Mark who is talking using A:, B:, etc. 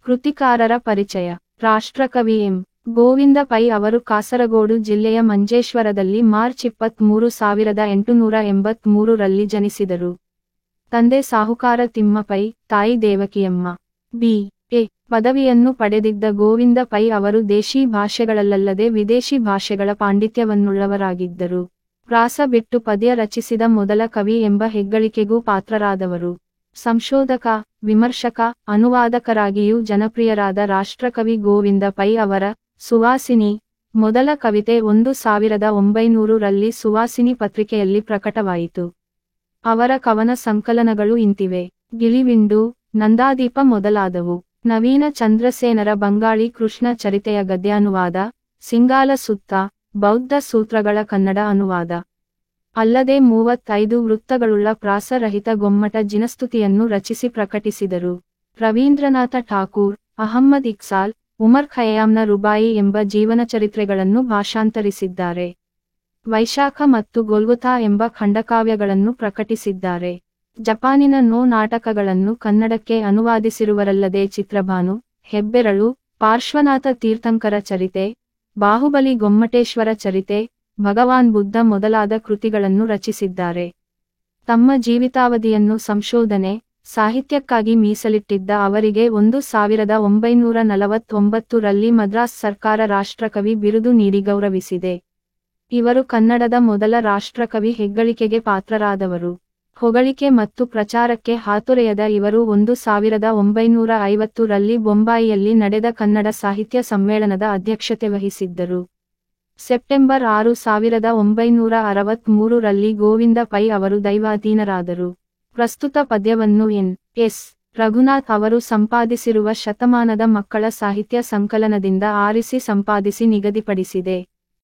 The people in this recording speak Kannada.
A: ಕೃತಿಕಾರರ ಪರಿಚಯ. ರಾಷ್ಟ್ರಕವಿ ಎಂ. ಗೋವಿಂದ ಪೈ ಅವರು ಕಾಸರಗೋಡು ಜಿಲ್ಲೆಯ ಮಂಜೇಶ್ವರದಲ್ಲಿ ಮಾರ್ಚ್ 23, 1883 ರಲ್ಲಿ ಜನಿಸಿದರು. ತಂದೆ ಸಾಹುಕಾರ ತಿಮ್ಮ ಪೈ, ತಾಯಿ ದೇವಕಿಯಮ್ಮ. ಬಿ.ಎ. ಪದವಿಯನ್ನು ಪಡೆದಿದ್ದ ಗೋವಿಂದ ಪೈ ಅವರು ದೇಶೀ ಭಾಷೆಗಳಲ್ಲದೆ ವಿದೇಶಿ ಭಾಷೆಗಳ ಪಾಂಡಿತ್ಯವನ್ನುಳ್ಳವರಾಗಿದ್ದರು. ಪ್ರಾಸ ಬಿಟ್ಟು ಪದ್ಯ ರಚಿಸಿದ ಮೊದಲ ಕವಿ ಎಂಬ ಹೆಗ್ಗಳಿಕೆಗೂ ಪಾತ್ರರಾದವರು. ಸಂಶೋಧಕ, ವಿಮರ್ಶಕ, ಅನುವಾದಕರಾಗಿಯೂ ಜನಪ್ರಿಯರಾದ ರಾಷ್ಟ್ರಕವಿ ಗೋವಿಂದ ಪೈ ಅವರ ಸುವಾಸಿನಿ ಮೊದಲ ಕವಿತೆ 1900 ರಲ್ಲಿ ಸುವಾಸಿನಿ ಪತ್ರಿಕೆಯಲ್ಲಿ ಪ್ರಕಟವಾಯಿತು. ಅವರ ಕವನ ಸಂಕಲನಗಳು ಇಂತಿವೆ: ಗಿಳಿವಿಂಡು, ನಂದಾದೀಪ ಮೊದಲಾದವು. ನವೀನ ಚಂದ್ರಸೇನರ ಬಂಗಾಳಿ ಕೃಷ್ಣ ಚರಿತೆಯ ಗದ್ಯಾನುವಾದ, ಸಿಂಗಾಲ ಸುತ್ತ, ಬೌದ್ಧ ಸೂತ್ರಗಳ ಕನ್ನಡ ಅನುವಾದ. ಅಲ್ಲದೆ 35 ವೃತ್ತಗಳುಳ್ಳ ಪ್ರಾಸರಹಿತ ಗೊಮ್ಮಟ ಜಿನಸ್ತುತಿಯನ್ನು ರಚಿಸಿ ಪ್ರಕಟಿಸಿದರು. ರವೀಂದ್ರನಾಥ ಠಾಕೂರ್, ಅಹಮ್ಮದ್ ಇಕ್ಸಾಲ್, ಉಮರ್ ಖಯ್ಯಾಮ್ನ ರುಬಾಯಿ ಎಂಬ ಜೀವನಚರಿತ್ರೆಗಳನ್ನು ಭಾಷಾಂತರಿಸಿದ್ದಾರೆ. ವೈಶಾಖ ಮತ್ತು ಗೊಲ್ಗೊಥಾ ಎಂಬ ಖಂಡಕಾವ್ಯಗಳನ್ನು ಪ್ರಕಟಿಸಿದ್ದಾರೆ. ಜಪಾನಿನ ನೋ ನಾಟಕಗಳನ್ನು ಕನ್ನಡಕ್ಕೆ ಅನುವಾದಿಸಿರುವರಲ್ಲದೆ ಚಿತ್ರಭಾನು, ಹೆಬ್ಬೆರಳು, ಪಾರ್ಶ್ವನಾಥ ತೀರ್ಥಂಕರ ಚರಿತೆ, ಬಾಹುಬಲಿ ಗೊಮ್ಮಟೇಶ್ವರ ಚರಿತೆ, ಭಗವಾನ್ ಬುದ್ಧ ಮೊದಲಾದ ಕೃತಿಗಳನ್ನು ರಚಿಸಿದ್ದಾರೆ. ತಮ್ಮ ಜೀವಿತಾವಧಿಯನ್ನು ಸಂಶೋಧನೆ, ಸಾಹಿತ್ಯಕ್ಕಾಗಿ ಮೀಸಲಿಟ್ಟಿದ್ದ ಅವರಿಗೆ 1949 ರಲ್ಲಿ ಮದ್ರಾಸ್ ಸರ್ಕಾರ ರಾಷ್ಟ್ರಕವಿ ಬಿರುದು ನೀಡಿ ಗೌರವಿಸಿದೆ. ಇವರು ಕನ್ನಡದ ಮೊದಲ ರಾಷ್ಟ್ರಕವಿ ಹೆಗ್ಗಳಿಕೆಗೆ ಪಾತ್ರರಾದವರು. ಹೊಗಳಿಕೆ ಮತ್ತು ಪ್ರಚಾರಕ್ಕೆ ಹಾತೊರೆಯದ ಇವರು 1950 ರಲ್ಲಿ ಬೊಂಬಾಯಿಯಲ್ಲಿ ನಡೆದ ಕನ್ನಡ ಸಾಹಿತ್ಯ ಸಮ್ಮೇಳನದ ಅಧ್ಯಕ್ಷತೆ ವಹಿಸಿದ್ದರು. ಸೆಪ್ಟೆಂಬರ್ 6, 1963 ರಲ್ಲಿ ಗೋವಿಂದ ಪೈ ಅವರು ದೈವಾಧೀನರಾದರು. ಪ್ರಸ್ತುತ ಪದ್ಯವನ್ನು ಎನ್. ಎಸ್. ರಘುನಾಥ್ ಅವರು ಸಂಪಾದಿಸಿರುವ ಶತಮಾನದ ಮಕ್ಕಳ ಸಾಹಿತ್ಯ ಸಂಕಲನದಿಂದ ಆರಿಸಿ ಸಂಪಾದಿಸಿ ನಿಗದಿಪಡಿಸಿದೆ.